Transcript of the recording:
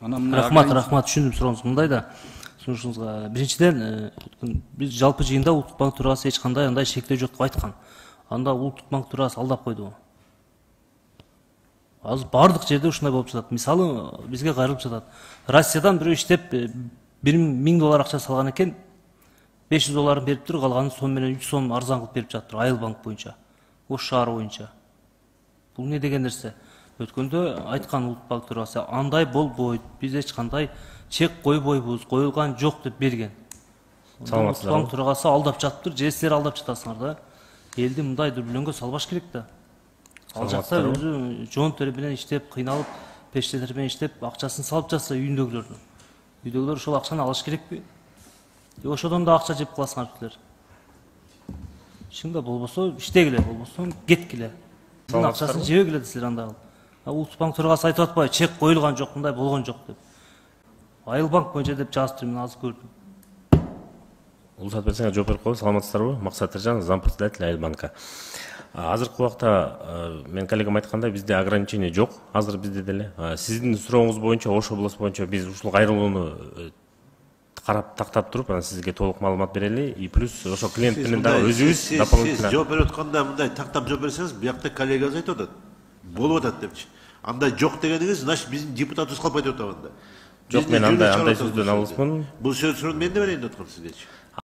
Рахмат, түшүндүм сурооңузду. Мындай да сунушуңузга. Биринчиден, биз жалпы жыйында Улуттук банк төрагасы эч кандай андай шектөө жок деп айткан. Анда Улуттук банк төрагасы алдап койдубу? Азыр бардык жерде ушундай болуп жатат. Мисалы, бизге кайрылып жатат. Россиядан бирөө иштеп $1000 акча салган экен, $500 берип туруп, калганын сом менен 3 сом арзан кылып берип жатыр Айыл банк боюнча. Ош шаары боюнча. Бул не деген нерсе? Өткөндө айткан Улуттук банк төрагасы андай болбойт. Биз эч кандай чек койбойбуз, коюлган жок деп берген. Улуттук банк төрагасы алдап жатыптыр, же силер алдап жатасыңар да. Элди мындай дүрбөлөңгө салбаш керек да. Ал жакта өзү жоон тери менен иштеп, кыйналып, пештетер менен иштеп, акчасын салып жатса үйүндөгүлөрдүн. Үйдөгүлөр ошол акчаны алыш керекпи? Ошодон да акча жеп каласыңар силер. Ишинде болбосо иштегиле, болбосо кеткиле. Силер акчасын жебегиле силер анда. Улуттук банк төрагасы айтып атпайбы, чек коюлган жок, мындай болгон жок деп. Айыл банк боюнча деп жазыптыр, мен азыр көрдүм. Улусат берсеңер жооп берип коебуз. Саламатсыздарбы? Максат Тержанов, зампредседатель Айыл банка. Азыркы убакта мен коллегам айткандай бизде ограничение жок. Азыр бизде деле сиздин сурооңуз боюнча, Ош обласу боюнча биз ушул кайрылууну карап тактап туруп, анан сизге толук маалымат берели. И плюс ошо клиент менен дагы өзүбүз Сиз дополнительно жооп берип атканда мындай тактап жооп берсеңиз, биякта коллегаңыз айтып атат. Болуп атат депчи. Андай жок дегениңиз, значит биздин депутатыбыз калпайт деп атат анда. Жок, мен андай сөздөн алысмын. Бул сөздүн мен да берейин деп аткам сизге.